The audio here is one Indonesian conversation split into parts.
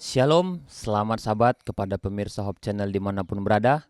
Shalom, selamat sahabat kepada pemirsa Hope Channel dimanapun berada.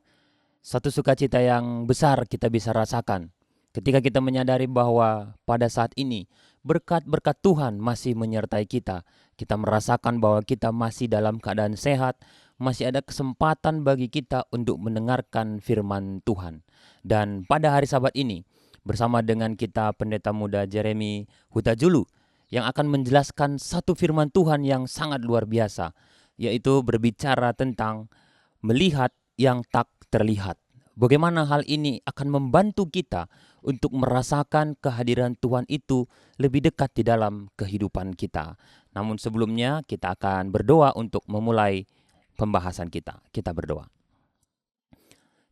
Satu sukacita yang besar kita bisa rasakan ketika kita menyadari bahwa pada saat ini berkat-berkat Tuhan masih menyertai kita. Kita merasakan bahwa kita masih dalam keadaan sehat, masih ada kesempatan bagi kita untuk mendengarkan firman Tuhan. Dan pada hari Sabat ini, bersama dengan kita Pendeta Muda Jeremy Huta Julu, yang akan menjelaskan satu firman Tuhan yang sangat luar biasa, yaitu berbicara tentang melihat yang tak terlihat. Bagaimana hal ini akan membantu kita untuk merasakan kehadiran Tuhan itu lebih dekat di dalam kehidupan kita. Namun sebelumnya kita akan berdoa untuk memulai pembahasan kita. Kita berdoa.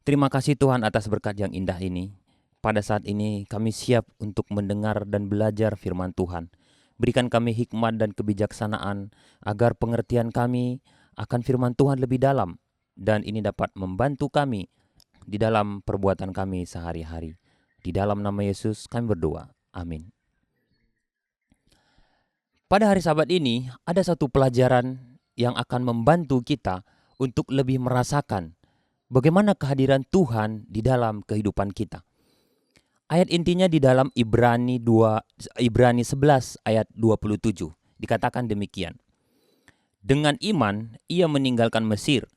Terima kasih Tuhan atas berkat yang indah ini. Pada saat ini kami siap untuk mendengar dan belajar firman Tuhan. Berikan kami hikmat dan kebijaksanaan agar pengertian kami akan firman Tuhan lebih dalam, dan ini dapat membantu kami di dalam perbuatan kami sehari-hari. Di dalam nama Yesus kami berdoa. Amin. Pada hari Sabat ini ada satu pelajaran yang akan membantu kita untuk lebih merasakan bagaimana kehadiran Tuhan di dalam kehidupan kita. Ayat intinya di dalam Ibrani 11 ayat 27. Dikatakan demikian. Dengan iman ia meninggalkan Mesir,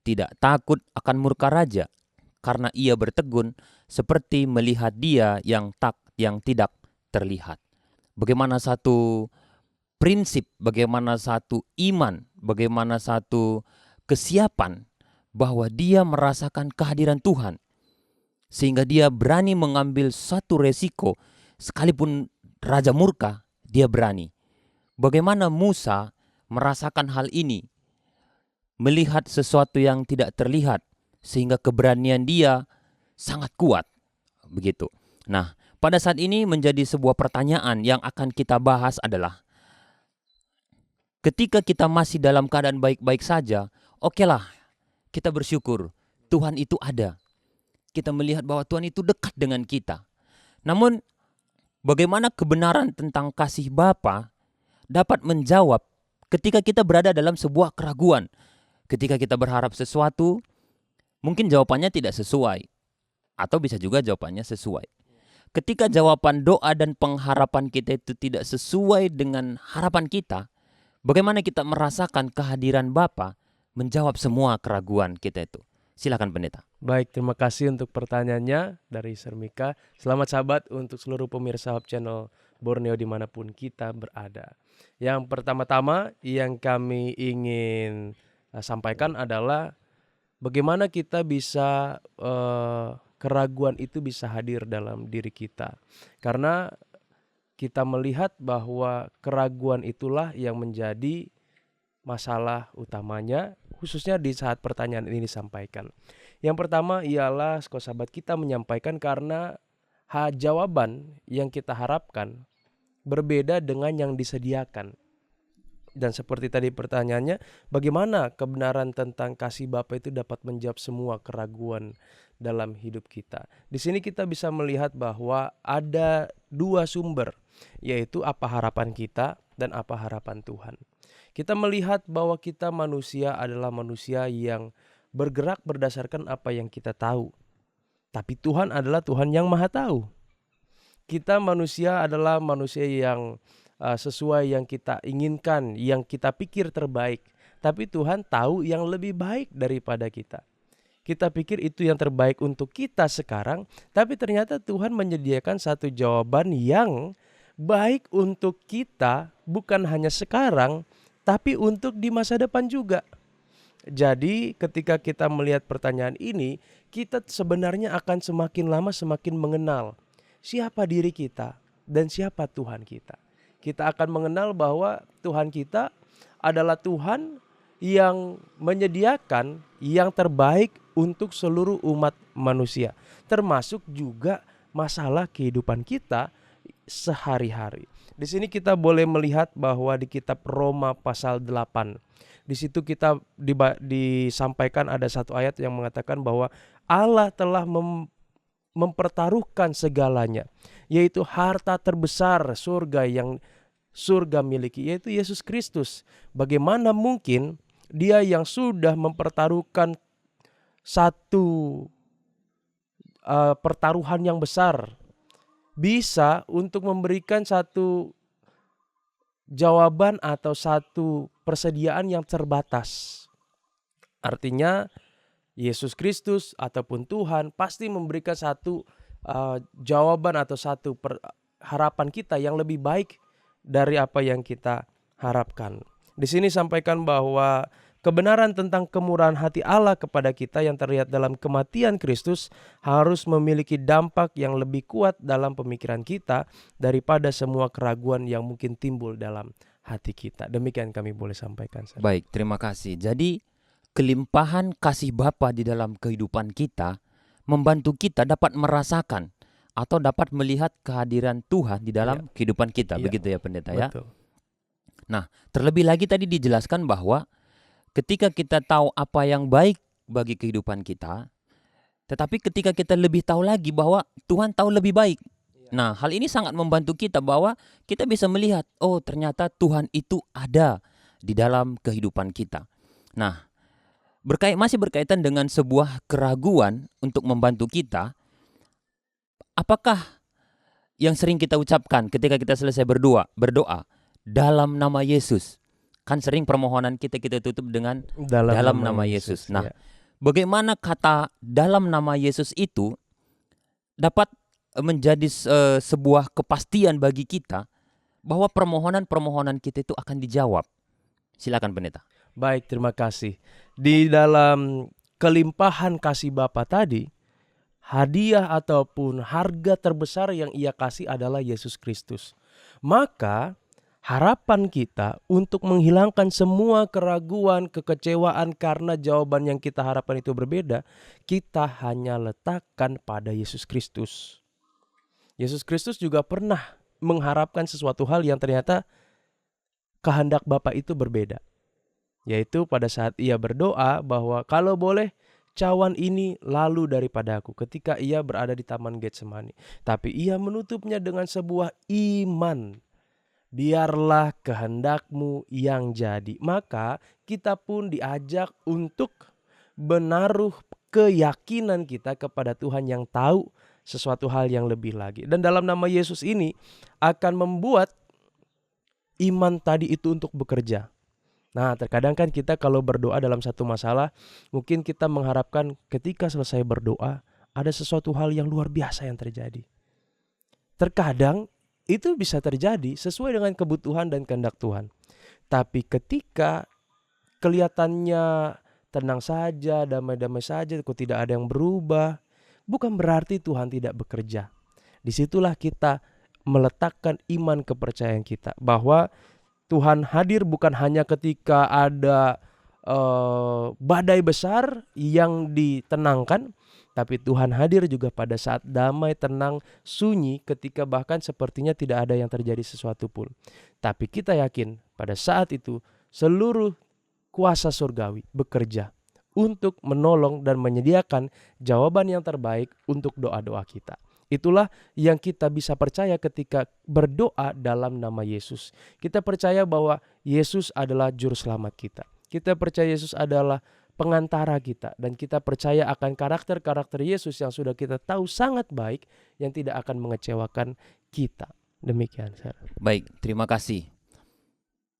tidak takut akan murka raja, karena ia bertegun seperti melihat dia yang tidak terlihat. Bagaimana satu prinsip, bagaimana satu iman, bagaimana satu kesiapan bahwa dia merasakan kehadiran Tuhan, sehingga dia berani mengambil satu resiko, sekalipun raja murka, dia berani. Bagaimana Musa merasakan hal ini, melihat sesuatu yang tidak terlihat, sehingga keberanian dia sangat kuat. Begitu. Nah, pada saat ini menjadi sebuah pertanyaan yang akan kita bahas adalah, ketika kita masih dalam keadaan baik-baik saja, okelah, kita bersyukur Tuhan itu ada. Kita melihat bahwa Tuhan itu dekat dengan kita. Namun, bagaimana kebenaran tentang kasih Bapa dapat menjawab ketika kita berada dalam sebuah keraguan? Ketika kita berharap sesuatu, mungkin jawabannya tidak sesuai, atau bisa juga jawabannya sesuai. Ketika jawaban doa dan pengharapan kita itu tidak sesuai dengan harapan kita, bagaimana kita merasakan kehadiran Bapa menjawab semua keraguan kita itu? Silakan Pendeta. Baik, terima kasih untuk pertanyaannya dari Sermika. Selamat sahabat untuk seluruh pemirsa Hope Channel Borneo dimanapun kita berada. Yang pertama-tama yang kami ingin sampaikan adalah bagaimana kita bisa keraguan itu bisa hadir dalam diri kita. Karena kita melihat bahwa keraguan itulah yang menjadi masalah utamanya, khususnya di saat pertanyaan ini disampaikan. Yang pertama ialah sahabat kita menyampaikan karena jawaban yang kita harapkan berbeda dengan yang disediakan. Dan seperti tadi pertanyaannya, bagaimana kebenaran tentang kasih Bapa itu dapat menjawab semua keraguan dalam hidup kita. Di sini kita bisa melihat bahwa ada dua sumber, yaitu apa harapan kita dan apa harapan Tuhan. Kita melihat bahwa kita manusia adalah manusia yang bergerak berdasarkan apa yang kita tahu. Tapi Tuhan adalah Tuhan yang Maha Tahu. Kita manusia adalah manusia yang sesuai yang kita inginkan, yang kita pikir terbaik. Tapi Tuhan tahu yang lebih baik daripada kita. Kita pikir itu yang terbaik untuk kita sekarang, tapi ternyata Tuhan menyediakan satu jawaban yang baik untuk kita, bukan hanya sekarang, tapi untuk di masa depan juga. Jadi ketika kita melihat pertanyaan ini, kita sebenarnya akan semakin lama semakin mengenal siapa diri kita dan siapa Tuhan kita. Kita akan mengenal bahwa Tuhan kita adalah Tuhan yang menyediakan yang terbaik untuk seluruh umat manusia, termasuk juga masalah kehidupan kita sehari-hari. Di sini kita boleh melihat bahwa di kitab Roma pasal 8, di situ kita disampaikan ada satu ayat yang mengatakan bahwa Allah telah mempertaruhkan segalanya, yaitu harta terbesar surga yang surga miliki, yaitu Yesus Kristus. Bagaimana mungkin Dia yang sudah mempertaruhkan satu pertaruhan yang besar, bisa untuk memberikan satu jawaban atau satu persediaan yang terbatas. Artinya Yesus Kristus ataupun Tuhan pasti memberikan satu jawaban atau satu harapan kita yang lebih baik dari apa yang kita harapkan. Di sini sampaikan bahwa kebenaran tentang kemurahan hati Allah kepada kita yang terlihat dalam kematian Kristus harus memiliki dampak yang lebih kuat dalam pemikiran kita daripada semua keraguan yang mungkin timbul dalam hati kita. Demikian kami boleh sampaikan. Baik, terima kasih. Jadi kelimpahan kasih Bapa di dalam kehidupan kita membantu kita dapat merasakan atau dapat melihat kehadiran Tuhan di dalam kehidupan kita. Begitu ya pendeta ya. Betul. Nah, terlebih lagi tadi dijelaskan bahwa ketika kita tahu apa yang baik bagi kehidupan kita, tetapi ketika kita lebih tahu lagi bahwa Tuhan tahu lebih baik. Nah, hal ini sangat membantu kita bahwa kita bisa melihat, oh ternyata Tuhan itu ada di dalam kehidupan kita. Nah, masih berkaitan dengan sebuah keraguan untuk membantu kita, apakah yang sering kita ucapkan ketika kita selesai berdoa dalam nama Yesus? Kan sering permohonan kita tutup dengan dalam nama Yesus. Nah, bagaimana kata dalam nama Yesus itu dapat menjadi sebuah kepastian bagi kita bahwa permohonan-permohonan kita itu akan dijawab? Silakan pendeta. Baik, terima kasih. Di dalam kelimpahan kasih Bapa tadi, hadiah ataupun harga terbesar yang Ia kasih adalah Yesus Kristus. Maka harapan kita untuk menghilangkan semua keraguan, kekecewaan karena jawaban yang kita harapkan itu berbeda, kita hanya letakkan pada Yesus Kristus. Yesus Kristus juga pernah mengharapkan sesuatu hal yang ternyata kehendak Bapa itu berbeda. Yaitu pada saat Ia berdoa bahwa kalau boleh cawan ini lalu daripada aku ketika Ia berada di Taman Getsemani. Tapi Ia menutupnya dengan sebuah iman. Biarlah kehendakmu yang jadi. Maka kita pun diajak untuk menaruh keyakinan kita kepada Tuhan yang tahu sesuatu hal yang lebih lagi. Dan dalam nama Yesus ini akan membuat iman tadi itu untuk bekerja. Nah, terkadang kan kita kalau berdoa dalam satu masalah, mungkin kita mengharapkan ketika selesai berdoa ada sesuatu hal yang luar biasa yang terjadi. Terkadang itu bisa terjadi sesuai dengan kebutuhan dan kehendak Tuhan. Tapi ketika kelihatannya tenang saja, damai-damai saja, kok tidak ada yang berubah, bukan berarti Tuhan tidak bekerja. Disitulah kita meletakkan iman kepercayaan kita bahwa Tuhan hadir bukan hanya ketika ada badai besar yang ditenangkan, tapi Tuhan hadir juga pada saat damai, tenang, sunyi, ketika bahkan sepertinya tidak ada yang terjadi sesuatu pun. Tapi kita yakin pada saat itu seluruh kuasa surgawi bekerja untuk menolong dan menyediakan jawaban yang terbaik untuk doa-doa kita. Itulah yang kita bisa percaya ketika berdoa dalam nama Yesus. Kita percaya bahwa Yesus adalah juru selamat kita. Kita percaya Yesus adalah pengantara kita. Dan kita percaya akan karakter-karakter Yesus yang sudah kita tahu sangat baik, yang tidak akan mengecewakan kita. Demikian. Baik, terima kasih.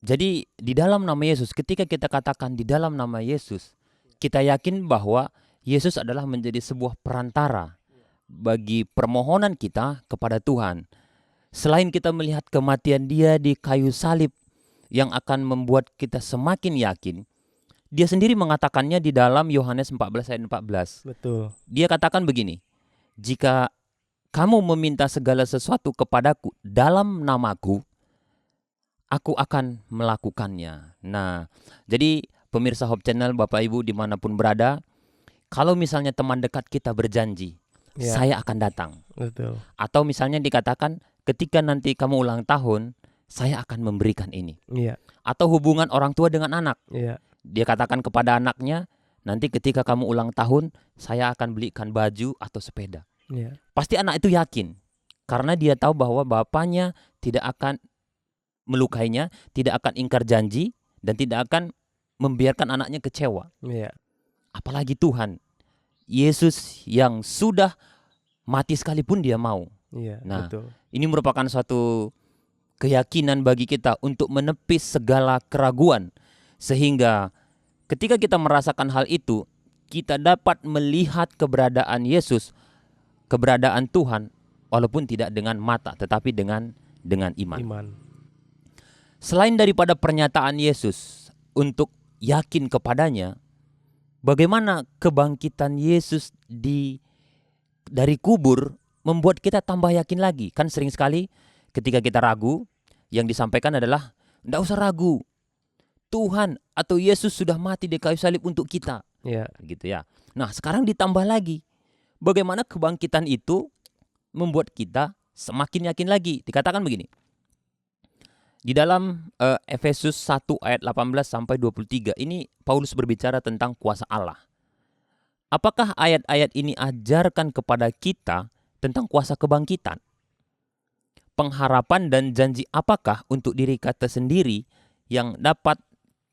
Jadi di dalam nama Yesus, ketika kita katakan di dalam nama Yesus, kita yakin bahwa Yesus adalah menjadi sebuah perantara bagi permohonan kita kepada Tuhan. Selain kita melihat kematian Dia di kayu salib yang akan membuat kita semakin yakin, Dia sendiri mengatakannya di dalam Yohanes 14 ayat 14. Betul. Dia katakan begini, jika kamu meminta segala sesuatu kepadaku dalam namaku, aku akan melakukannya. Nah, jadi pemirsa Hope Channel, Bapak Ibu dimanapun berada, kalau misalnya teman dekat kita berjanji, saya akan datang. Betul. Atau misalnya dikatakan ketika nanti kamu ulang tahun, saya akan memberikan ini. Atau hubungan orang tua dengan anak. Dia katakan kepada anaknya, nanti ketika kamu ulang tahun, saya akan belikan baju atau sepeda. Pasti anak itu yakin. Karena dia tahu bahwa bapaknya tidak akan melukainya, tidak akan ingkar janji, dan tidak akan membiarkan anaknya kecewa. Iya. Apalagi Tuhan, Yesus yang sudah mati sekalipun dia mau. Iya, Nah, betul. ini merupakan suatu keyakinan bagi kita untuk menepis segala keraguan. Sehingga ketika kita merasakan hal itu, kita dapat melihat keberadaan Yesus, keberadaan Tuhan, walaupun tidak dengan mata, tetapi dengan iman. Iman. Selain daripada pernyataan Yesus untuk yakin kepadanya, bagaimana kebangkitan Yesus dari kubur membuat kita tambah yakin lagi. Kan sering sekali ketika kita ragu, yang disampaikan adalah, "Nggak usah ragu, Tuhan atau Yesus sudah mati di kayu salib untuk kita." Iya. Gitu ya. Nah, sekarang ditambah lagi, bagaimana kebangkitan itu membuat kita semakin yakin lagi. Dikatakan begini, di dalam Efesus 1 ayat 18 sampai 23, ini Paulus berbicara tentang kuasa Allah. Apakah ayat-ayat ini ajarkan kepada kita tentang kuasa kebangkitan? Pengharapan dan janji apakah untuk diri kita sendiri yang dapat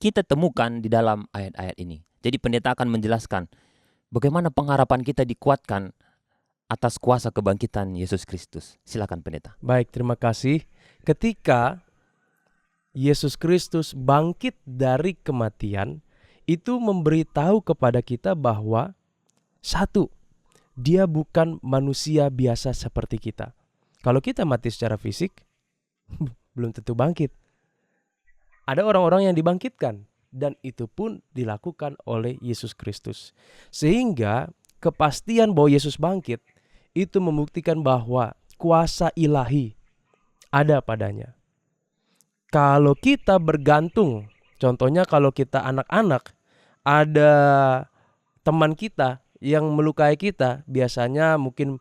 kita temukan di dalam ayat-ayat ini? Jadi pendeta akan menjelaskan bagaimana pengharapan kita dikuatkan atas kuasa kebangkitan Yesus Kristus. Silakan pendeta. Baik, terima kasih. Ketika Yesus Kristus bangkit dari kematian, itu memberitahu kepada kita bahwa satu, dia bukan manusia biasa seperti kita. Kalau kita mati secara fisik, belum tentu bangkit. Ada orang-orang yang dibangkitkan, dan itu pun dilakukan oleh Yesus Kristus. Sehingga kepastian bahwa Yesus bangkit itu membuktikan bahwa kuasa ilahi ada padanya. Kalau kita bergantung, contohnya kalau kita anak-anak, ada teman kita yang melukai kita, biasanya mungkin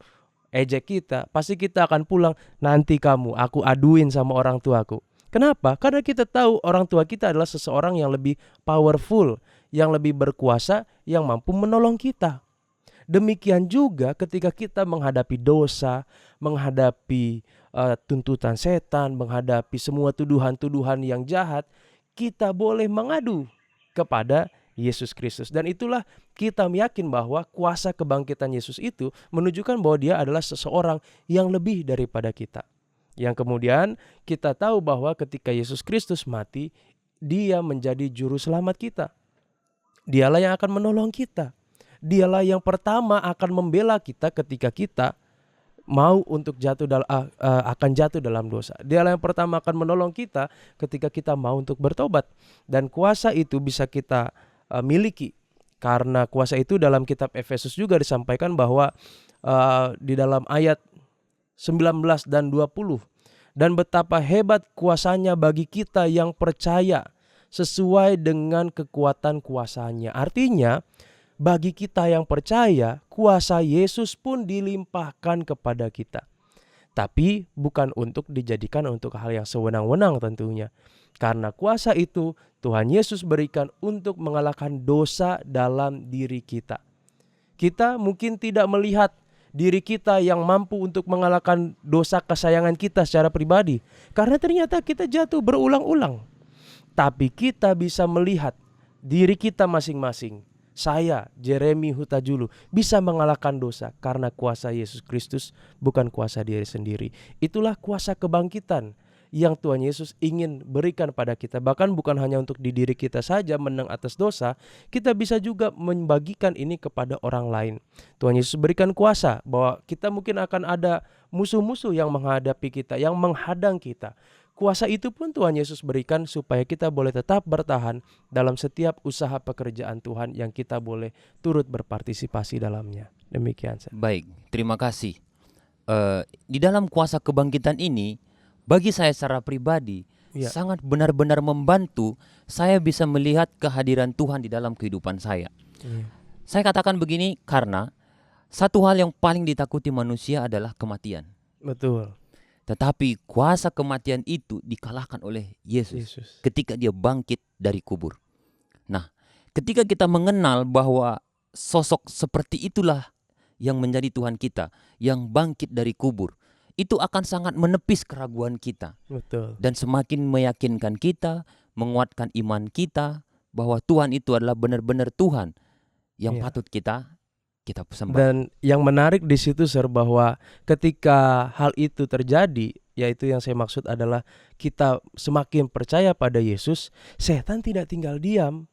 ejek kita, pasti kita akan pulang, "Nanti kamu, aku aduin sama orang tuaku." Kenapa? Karena kita tahu orang tua kita adalah seseorang yang lebih powerful, yang lebih berkuasa, yang mampu menolong kita. Demikian juga ketika kita menghadapi dosa, menghadapi tuntutan setan, menghadapi semua tuduhan-tuduhan yang jahat, kita boleh mengadu kepada Yesus Kristus. Dan itulah kita yakin bahwa kuasa kebangkitan Yesus itu menunjukkan bahwa dia adalah seseorang yang lebih daripada kita. Yang kemudian kita tahu bahwa ketika Yesus Kristus mati, dia menjadi juru selamat kita. Dialah yang akan menolong kita. Dialah yang pertama akan membela kita ketika kita mau untuk akan jatuh dalam dosa. Dialah yang pertama akan menolong kita ketika kita mau untuk bertobat. Dan kuasa itu bisa kita miliki. Karena kuasa itu dalam kitab Efesus juga disampaikan bahwa di dalam ayat 19 dan 20. Dan betapa hebat kuasanya bagi kita yang percaya sesuai dengan kekuatan kuasanya. Artinya bagi kita yang percaya, kuasa Yesus pun dilimpahkan kepada kita. Tapi bukan untuk dijadikan untuk hal yang sewenang-wenang tentunya. Karena kuasa itu Tuhan Yesus berikan untuk mengalahkan dosa dalam diri kita. Kita mungkin tidak melihat diri kita yang mampu untuk mengalahkan dosa kesayangan kita secara pribadi. Karena ternyata kita jatuh berulang-ulang. Tapi kita bisa melihat diri kita masing-masing. Saya, Jeremy Hutajulu, bisa mengalahkan dosa karena kuasa Yesus Kristus, bukan kuasa diri sendiri. Itulah kuasa kebangkitan yang Tuhan Yesus ingin berikan pada kita. Bahkan bukan hanya untuk di diri kita saja menang atas dosa, kita bisa juga membagikan ini kepada orang lain. Tuhan Yesus berikan kuasa bahwa kita mungkin akan ada musuh-musuh yang menghadapi kita, yang menghadang kita. Kuasa itu pun Tuhan Yesus berikan supaya kita boleh tetap bertahan dalam setiap usaha pekerjaan Tuhan yang kita boleh turut berpartisipasi dalamnya. Demikian. Baik, terima kasih. Di dalam kuasa kebangkitan ini, bagi saya secara pribadi, sangat benar-benar membantu saya bisa melihat kehadiran Tuhan di dalam kehidupan saya. Saya katakan begini karena satu hal yang paling ditakuti manusia adalah kematian. Betul. Tetapi kuasa kematian itu dikalahkan oleh Yesus ketika dia bangkit dari kubur. Nah, ketika kita mengenal bahwa sosok seperti itulah yang menjadi Tuhan kita, yang bangkit dari kubur, itu akan sangat menepis keraguan kita. Betul. Dan semakin meyakinkan kita, menguatkan iman kita, bahwa Tuhan itu adalah benar-benar Tuhan yang Iya. patut kita sembah. Dan yang menarik di situ Sir, bahwa ketika hal itu terjadi, yaitu yang saya maksud adalah kita semakin percaya pada Yesus, setan tidak tinggal diam.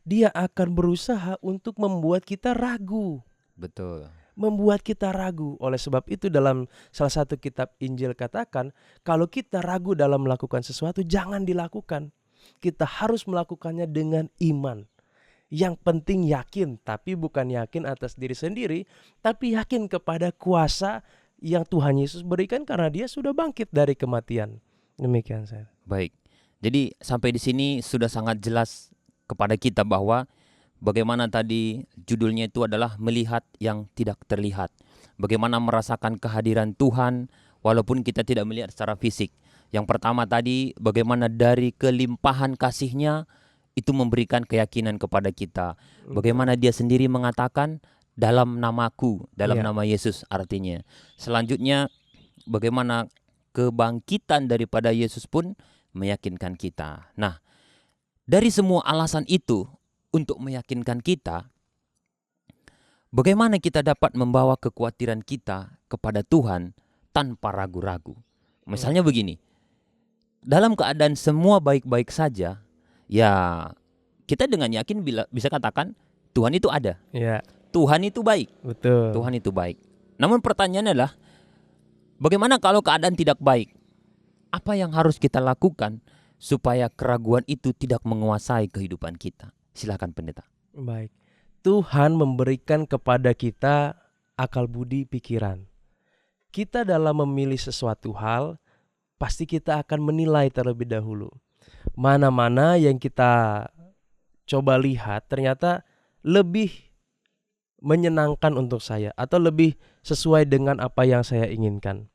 Dia akan berusaha untuk membuat kita ragu. Betul. Membuat kita ragu. Oleh sebab itu dalam salah satu kitab Injil katakan, kalau kita ragu dalam melakukan sesuatu, jangan dilakukan. Kita harus melakukannya dengan iman. Yang penting yakin, tapi bukan yakin atas diri sendiri, tapi yakin kepada kuasa yang Tuhan Yesus berikan karena dia sudah bangkit dari kematian. Demikian saya. Baik. Jadi sampai di sini sudah sangat jelas kepada kita bahwa bagaimana tadi judulnya itu adalah melihat yang tidak terlihat. Bagaimana merasakan kehadiran Tuhan walaupun kita tidak melihat secara fisik. Yang pertama tadi, bagaimana dari kelimpahan kasih-Nya itu memberikan keyakinan kepada kita. Bagaimana dia sendiri mengatakan dalam namaku, dalam Iya. nama Yesus artinya. Selanjutnya bagaimana kebangkitan daripada Yesus pun meyakinkan kita. Nah, dari semua alasan itu untuk meyakinkan kita, bagaimana kita dapat membawa kekhawatiran kita kepada Tuhan tanpa ragu-ragu. Misalnya begini, dalam keadaan semua baik-baik saja, ya kita dengan yakin bisa katakan Tuhan itu ada. Iya, Tuhan itu baik. betul. Tuhan itu baik. Namun pertanyaannya adalah, bagaimana kalau keadaan tidak baik? Apa yang harus kita lakukan supaya keraguan itu tidak menguasai kehidupan kita? Silakan pendeta. Baik. Tuhan memberikan kepada kita akal budi pikiran. Kita dalam memilih sesuatu hal, pasti kita akan menilai terlebih dahulu. Mana-mana yang kita coba lihat ternyata lebih menyenangkan untuk saya atau lebih sesuai dengan apa yang saya inginkan.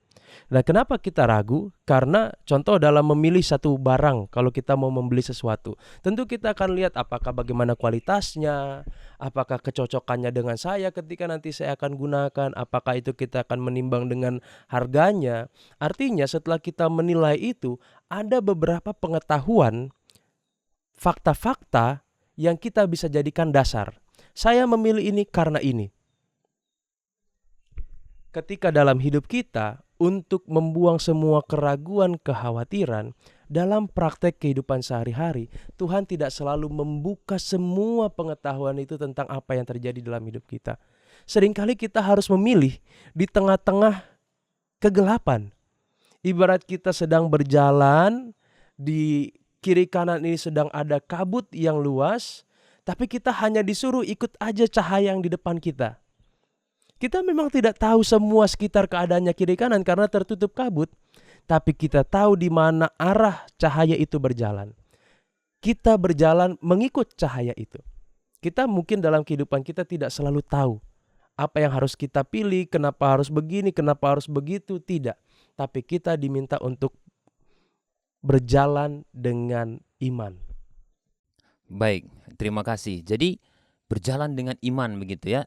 Nah, kenapa kita ragu? Karena contoh dalam memilih satu barang, kalau kita mau membeli sesuatu, tentu kita akan lihat apakah bagaimana kualitasnya, apakah kecocokannya dengan saya ketika nanti saya akan gunakan, apakah itu kita akan menimbang dengan harganya. Artinya setelah kita menilai itu, ada beberapa pengetahuan, fakta-fakta yang kita bisa jadikan dasar. Saya memilih ini karena ini. Ketika dalam hidup kita, untuk membuang semua keraguan, kekhawatiran, dalam praktek kehidupan sehari-hari, Tuhan tidak selalu membuka semua pengetahuan itu tentang apa yang terjadi dalam hidup kita. Seringkali kita harus memilih di tengah-tengah kegelapan. Ibarat kita sedang berjalan, di kiri kanan ini sedang ada kabut yang luas, tapi kita hanya disuruh ikut aja cahaya yang di depan kita. Kita memang tidak tahu semua sekitar keadaannya kiri kanan karena tertutup kabut, tapi kita tahu di mana arah cahaya itu berjalan. Kita berjalan mengikut cahaya itu. Kita mungkin dalam kehidupan kita tidak selalu tahu apa yang harus kita pilih, kenapa harus begini, kenapa harus begitu, tidak. Tapi kita diminta untuk berjalan dengan iman. Baik, terima kasih. Jadi berjalan dengan iman begitu ya.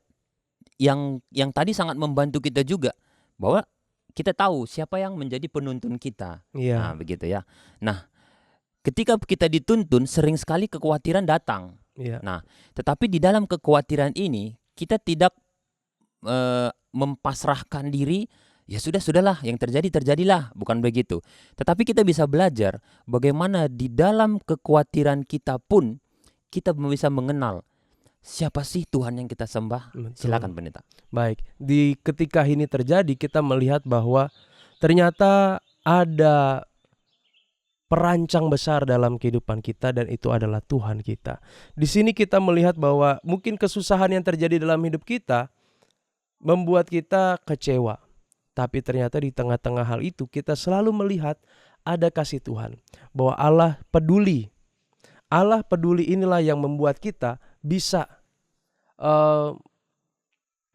Yang tadi sangat membantu kita juga bahwa kita tahu siapa yang menjadi penuntun kita. Nah, Iya, begitu ya. Nah, ketika kita dituntun sering sekali kekhawatiran datang. iya, Nah, tetapi di dalam kekhawatiran ini kita tidak mempasrahkan diri, ya sudahlah yang terjadilah, bukan begitu. Tetapi kita bisa belajar bagaimana di dalam kekhawatiran kita pun kita bisa mengenal siapa sih Tuhan yang kita sembah. betul. Silakan pendeta. Baik, di ketika ini terjadi kita melihat bahwa ternyata ada perancang besar dalam kehidupan kita dan itu adalah Tuhan kita. Di sini kita melihat bahwa mungkin kesusahan yang terjadi dalam hidup kita membuat kita kecewa. Tapi ternyata di tengah-tengah hal itu kita selalu melihat ada kasih Tuhan. Bahwa Allah peduli. Allah peduli inilah yang membuat kita bisa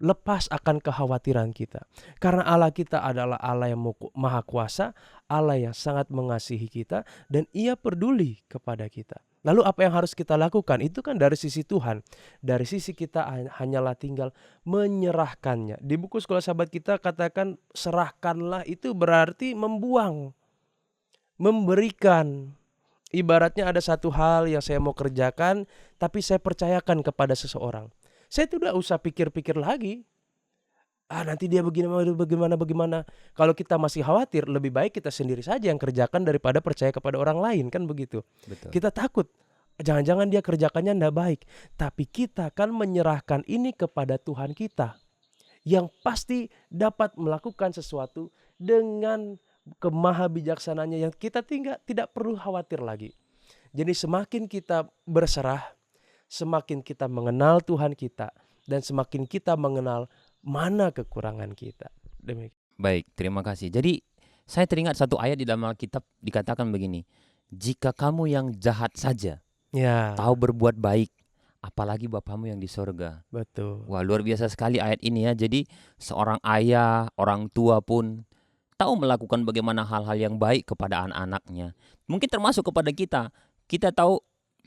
lepas akan kekhawatiran kita. Karena Allah kita adalah Allah yang maha kuasa, Allah yang sangat mengasihi kita, dan Ia peduli kepada kita. Lalu apa yang harus kita lakukan? Itu kan dari sisi Tuhan. Dari sisi kita hanyalah tinggal menyerahkannya. Di buku Sekolah Sahabat kita katakan serahkanlah, itu berarti membuang, memberikan. Ibaratnya ada satu hal yang saya mau kerjakan, tapi saya percayakan kepada seseorang. Saya tidak usah pikir-pikir lagi. Nanti dia bagaimana. Kalau kita masih khawatir, lebih baik kita sendiri saja yang kerjakan daripada percaya kepada orang lain, kan begitu. Betul. Kita takut, jangan-jangan dia kerjakannya tidak baik. Tapi kita kan menyerahkan ini kepada Tuhan kita, yang pasti dapat melakukan sesuatu dengan kemahabijaksanaannya yang kita tidak perlu khawatir lagi. Jadi semakin kita berserah, semakin kita mengenal Tuhan kita, dan semakin kita mengenal mana kekurangan kita. Demikian. Baik, terima kasih. Jadi saya teringat satu ayat di dalam Alkitab dikatakan begini, jika kamu yang jahat saja Ya, tahu berbuat baik, apalagi Bapamu yang di sorga. betul. Wah, luar biasa sekali ayat ini ya. Jadi seorang ayah, orang tua pun tahu melakukan bagaimana hal-hal yang baik kepada anak-anaknya. Mungkin termasuk kepada kita. Kita tahu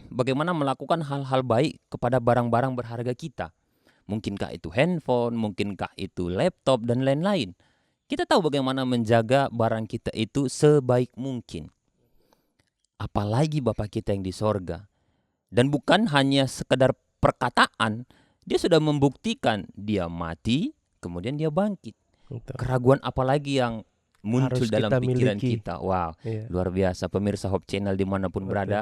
bagaimana melakukan hal-hal baik kepada barang-barang berharga kita. Mungkinkah itu handphone, mungkinkah itu laptop, dan lain-lain. Kita tahu bagaimana menjaga barang kita itu sebaik mungkin. Apalagi Bapa kita yang di sorga. Dan bukan hanya sekedar perkataan, dia sudah membuktikan dia mati, kemudian dia bangkit. Betul. Keraguan apalagi yang muncul Harus dalam kita pikiran miliki. kita. Wow, Iya, luar biasa pemirsa Hope Channel dimanapun betul. berada.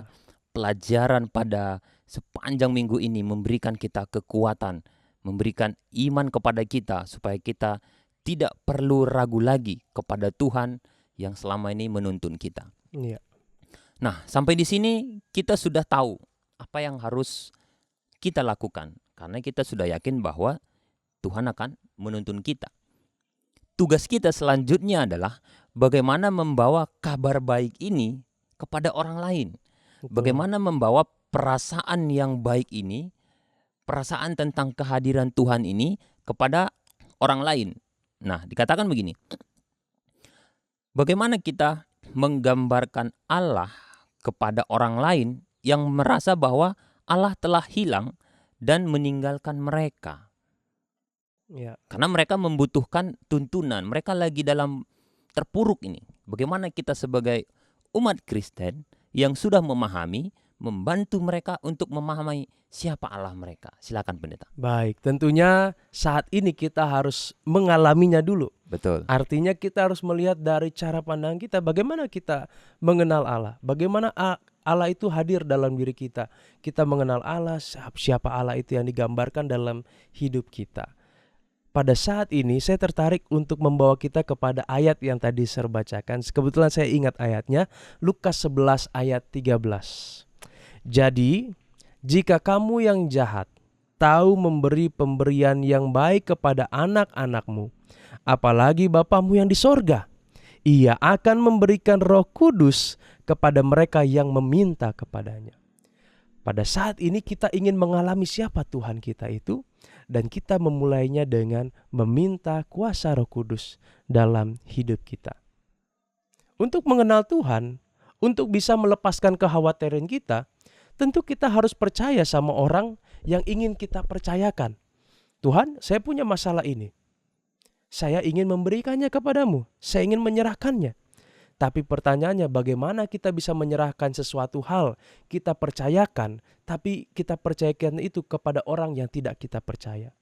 Pelajaran pada sepanjang minggu ini memberikan kita kekuatan, memberikan iman kepada kita supaya kita tidak perlu ragu lagi kepada Tuhan yang selama ini menuntun kita. Iya, Nah, sampai di sini kita sudah tahu apa yang harus kita lakukan karena kita sudah yakin bahwa Tuhan akan menuntun kita. Tugas kita selanjutnya adalah bagaimana membawa kabar baik ini kepada orang lain. betul. Bagaimana membawa perasaan yang baik ini, perasaan tentang kehadiran Tuhan ini kepada orang lain. Nah, dikatakan begini. Bagaimana kita menggambarkan Allah kepada orang lain yang merasa bahwa Allah telah hilang dan meninggalkan mereka. Iya, Karena mereka membutuhkan tuntunan. Mereka lagi dalam terpuruk ini. Bagaimana kita sebagai umat Kristen yang sudah memahami, membantu mereka untuk memahami siapa Allah mereka. Silakan pendeta. baik. Tentunya saat ini kita harus mengalaminya dulu. Betul. Artinya kita harus melihat dari cara pandang kita, bagaimana kita mengenal Allah, bagaimana Allah itu hadir dalam diri kita. Kita mengenal Allah, siapa Allah itu yang digambarkan dalam hidup kita. Pada saat ini saya tertarik untuk membawa kita kepada ayat yang tadi saya bacakan. Kebetulan saya ingat ayatnya, Lukas 11 ayat 13. Jadi, jika kamu yang jahat tahu memberi pemberian yang baik kepada anak-anakmu, apalagi Bapamu yang di sorga, Ia akan memberikan Roh Kudus kepada mereka yang meminta kepadanya. Pada saat ini kita ingin mengalami siapa Tuhan kita itu, dan kita memulainya dengan meminta kuasa Roh Kudus dalam hidup kita. Untuk mengenal Tuhan, untuk bisa melepaskan kekhawatiran kita, tentu kita harus percaya sama orang yang ingin kita percayakan. Tuhan, saya punya masalah ini. Saya ingin memberikannya kepadamu. Saya ingin menyerahkannya. Tapi pertanyaannya, bagaimana kita bisa menyerahkan sesuatu hal kita percayakan, tapi kita percayakan itu kepada orang yang tidak kita percaya.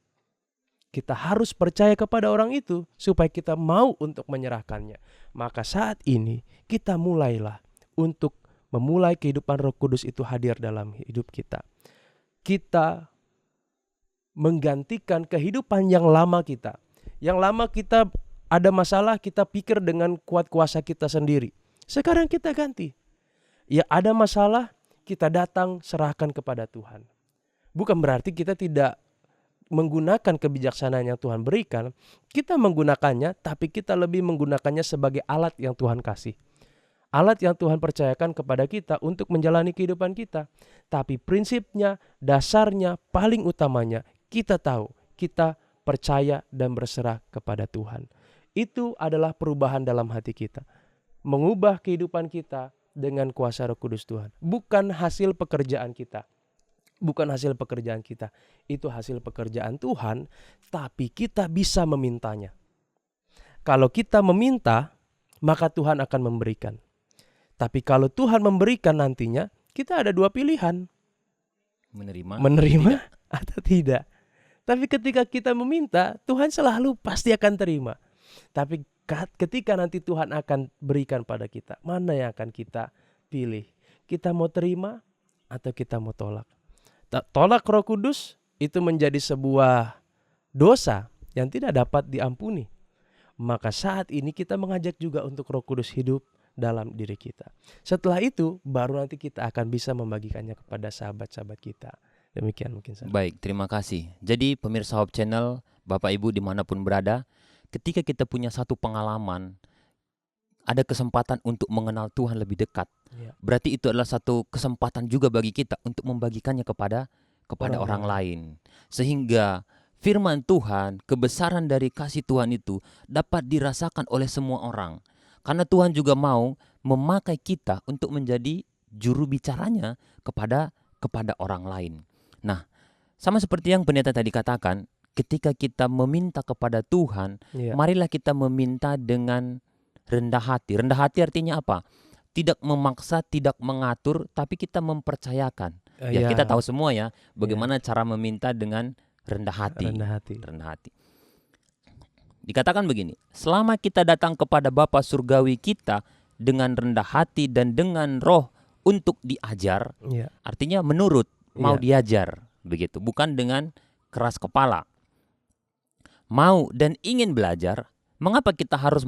Kita harus percaya kepada orang itu supaya kita mau untuk menyerahkannya. Maka saat ini kita mulailah untuk memulai kehidupan Roh Kudus itu hadir dalam hidup kita. Kita menggantikan kehidupan yang lama kita. Yang lama kita ada masalah, kita pikir dengan kuat kuasa kita sendiri. Sekarang kita ganti. Ya, ada masalah, kita datang serahkan kepada Tuhan. Bukan berarti kita tidak menggunakan kebijaksanaan yang Tuhan berikan. Kita menggunakannya, tapi kita lebih menggunakannya sebagai alat yang Tuhan kasih. Alat yang Tuhan percayakan kepada kita untuk menjalani kehidupan kita. Tapi prinsipnya, dasarnya, paling utamanya, kita tahu, kita percaya dan berserah kepada Tuhan. Itu adalah perubahan dalam hati kita. Mengubah kehidupan kita dengan kuasa Roh Kudus Tuhan. Bukan hasil pekerjaan kita. Bukan hasil pekerjaan kita. Itu hasil pekerjaan Tuhan, tapi kita bisa memintanya. Kalau kita meminta, maka Tuhan akan memberikan. Tapi kalau Tuhan memberikan nantinya, kita ada dua pilihan, Menerima atau tidak. Tapi ketika kita meminta, Tuhan selalu pasti akan terima. Tapi ketika nanti Tuhan akan berikan pada kita, mana yang akan kita pilih? Kita mau terima atau kita mau tolak? Tolak Roh Kudus itu menjadi sebuah dosa yang tidak dapat diampuni. Maka saat ini kita mengajak juga untuk Roh Kudus hidup dalam diri kita. Setelah itu baru nanti kita akan bisa membagikannya kepada sahabat-sahabat kita. Demikian mungkin saya. Baik, terima kasih. Jadi pemirsa Hope Channel, Bapak Ibu dimanapun berada, ketika kita punya satu pengalaman, ada kesempatan untuk mengenal Tuhan lebih dekat. Ya. Berarti itu adalah satu kesempatan juga bagi kita untuk membagikannya kepada orang lain. Sehingga firman Tuhan, kebesaran dari kasih Tuhan itu dapat dirasakan oleh semua orang. Karena Tuhan juga mau memakai kita untuk menjadi juru bicaranya kepada orang lain. Nah, sama seperti yang pendeta tadi katakan, ketika kita meminta kepada Tuhan, marilah kita meminta dengan rendah hati. Rendah hati artinya apa? Tidak memaksa, tidak mengatur, tapi kita mempercayakan. Kita tahu semua ya, bagaimana cara meminta dengan rendah hati. Rendah hati. Dikatakan begini, selama kita datang kepada Bapa Surgawi kita dengan rendah hati dan dengan roh untuk diajar, artinya menurut, mau diajar, begitu, bukan dengan keras kepala. Mau dan ingin belajar, mengapa kita harus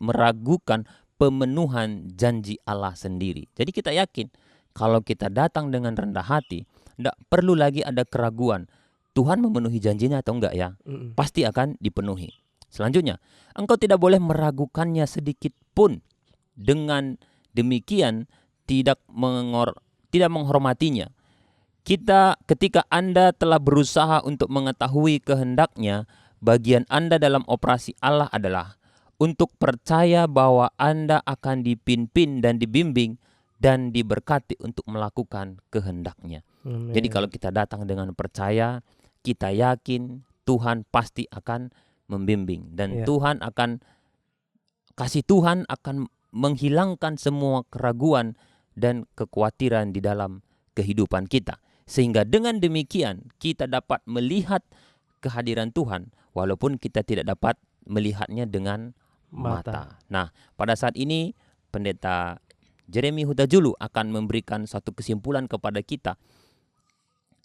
meragukan pemenuhan janji Allah sendiri? Jadi kita yakin, kalau kita datang dengan rendah hati, tidak perlu lagi ada keraguan. Tuhan memenuhi janjinya atau enggak ya? Pasti akan dipenuhi. Selanjutnya, engkau tidak boleh meragukannya sedikit pun. Dengan demikian tidak menghormatinya. Ketika Anda telah berusaha untuk mengetahui kehendaknya, bagian Anda dalam operasi Allah adalah untuk percaya bahwa Anda akan dipimpin dan dibimbing dan diberkati untuk melakukan kehendaknya. Jadi kalau kita datang dengan percaya, kita yakin Tuhan pasti akan membimbing. Dan kasih Tuhan akan menghilangkan semua keraguan dan kekhawatiran di dalam kehidupan kita. Sehingga dengan demikian kita dapat melihat kehadiran Tuhan walaupun kita tidak dapat melihatnya dengan mata. Nah, pada saat ini Pendeta Jeremy Huta Julu akan memberikan satu kesimpulan kepada kita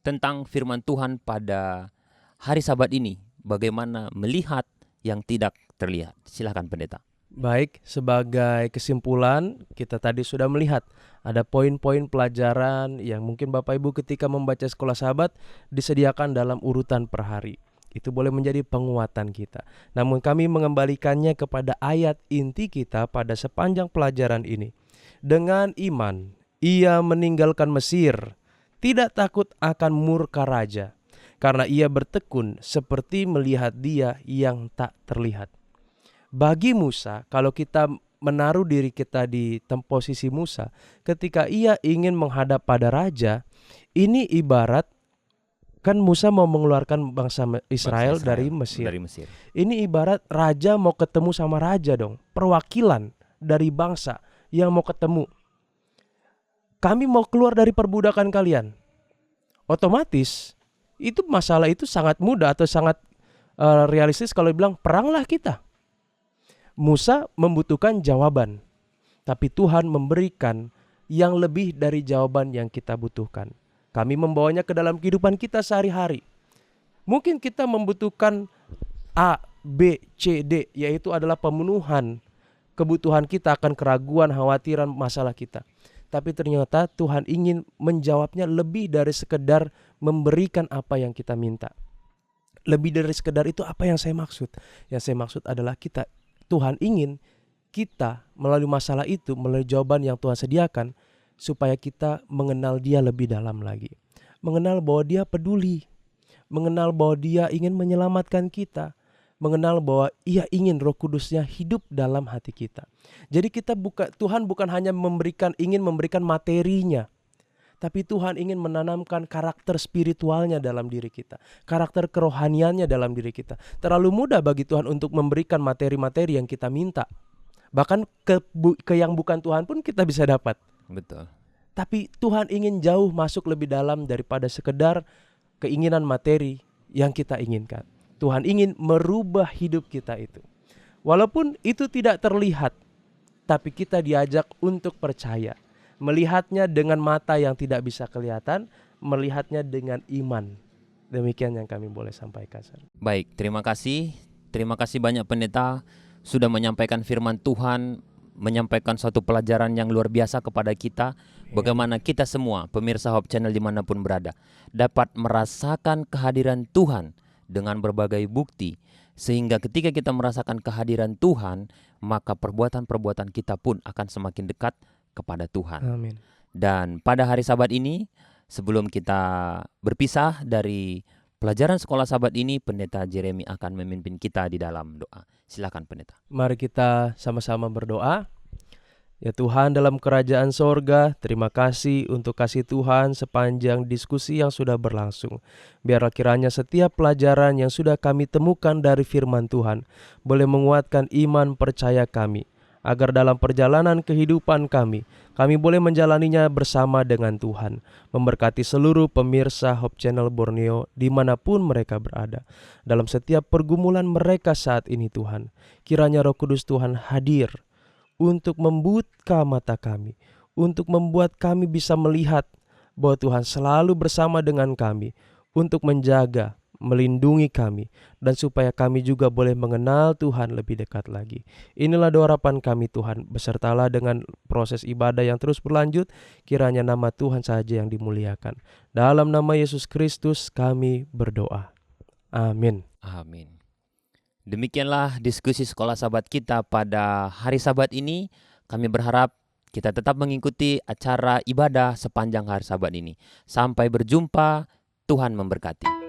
tentang firman Tuhan pada hari Sabat ini. Bagaimana melihat yang tidak terlihat. Silakan Pendeta. Baik, sebagai kesimpulan kita tadi sudah melihat ada poin-poin pelajaran yang mungkin Bapak Ibu ketika membaca sekolah sahabat disediakan dalam urutan per hari. Itu boleh menjadi penguatan kita. Namun kami mengembalikannya kepada ayat inti kita pada sepanjang pelajaran ini. Dengan iman, ia meninggalkan Mesir, tidak takut akan murka raja, karena ia bertekun seperti melihat Dia yang tak terlihat. Bagi Musa, kalau kita menaruh diri kita di posisi Musa, ketika ia ingin menghadap pada raja, ini ibarat kan Musa mau mengeluarkan bangsa Israel dari Mesir. Ini ibarat raja mau ketemu sama raja dong, perwakilan dari bangsa yang mau ketemu. Kami mau keluar dari perbudakan kalian. Otomatis itu masalah itu sangat mudah atau sangat realistis kalau bilang peranglah kita. Musa membutuhkan jawaban, tapi Tuhan memberikan yang lebih dari jawaban yang kita butuhkan. Kami membawanya ke dalam kehidupan kita sehari-hari. Mungkin kita membutuhkan A, B, C, D, yaitu adalah pemenuhan kebutuhan kita akan keraguan, khawatiran, masalah kita. Tapi ternyata Tuhan ingin menjawabnya lebih dari sekedar memberikan apa yang kita minta. Lebih dari sekedar itu apa yang saya maksud? Yang saya maksud adalah Tuhan ingin kita melalui masalah itu, melalui jawaban yang Tuhan sediakan, supaya kita mengenal Dia lebih dalam lagi. Mengenal bahwa Dia peduli, mengenal bahwa Dia ingin menyelamatkan kita, mengenal bahwa Ia ingin Roh Kudus-Nya hidup dalam hati kita. Jadi Tuhan bukan hanya ingin memberikan materinya, tapi Tuhan ingin menanamkan karakter spiritualnya dalam diri kita, karakter kerohaniannya dalam diri kita. Terlalu mudah bagi Tuhan untuk memberikan materi-materi yang kita minta. Bahkan ke yang bukan Tuhan pun kita bisa dapat. Betul. Tapi Tuhan ingin jauh masuk lebih dalam daripada sekedar keinginan materi yang kita inginkan. Tuhan ingin merubah hidup kita itu. Walaupun itu tidak terlihat, tapi kita diajak untuk percaya. Melihatnya dengan mata yang tidak bisa kelihatan, melihatnya dengan iman. Demikian yang kami boleh sampaikan. Baik, terima kasih. Terima kasih banyak pendeta sudah menyampaikan firman Tuhan, menyampaikan suatu pelajaran yang luar biasa kepada kita. Bagaimana kita semua, pemirsa Hope Channel dimanapun berada, dapat merasakan kehadiran Tuhan dengan berbagai bukti. Sehingga ketika kita merasakan kehadiran Tuhan, maka perbuatan-perbuatan kita pun akan semakin dekat kepada Tuhan. Amin. Dan pada hari Sabat ini, sebelum kita berpisah dari pelajaran sekolah Sabat ini, Pendeta Jeremy akan memimpin kita di dalam doa. Silakan Pendeta. Mari kita sama-sama berdoa. Ya Tuhan, dalam kerajaan sorga, terima kasih untuk kasih Tuhan sepanjang diskusi yang sudah berlangsung. Biarlah kiranya setiap pelajaran yang sudah kami temukan dari firman Tuhan boleh menguatkan iman percaya kami, agar dalam perjalanan kehidupan kami boleh menjalaninya bersama dengan Tuhan. Memberkati seluruh pemirsa Hope Channel Borneo dimanapun mereka berada. Dalam setiap pergumulan mereka saat ini Tuhan, kiranya Roh Kudus Tuhan hadir untuk membuka mata kami, untuk membuat kami bisa melihat bahwa Tuhan selalu bersama dengan kami untuk menjaga, melindungi kami, dan supaya kami juga boleh mengenal Tuhan lebih dekat lagi. Inilah doa harapan kami Tuhan, besertalah dengan proses ibadah yang terus berlanjut, kiranya nama Tuhan saja yang dimuliakan. Dalam nama Yesus Kristus kami berdoa. Amin. Amin. Demikianlah diskusi sekolah Sabat kita pada hari Sabat ini. Kami berharap kita tetap mengikuti acara ibadah sepanjang hari Sabat ini. Sampai berjumpa, Tuhan memberkati.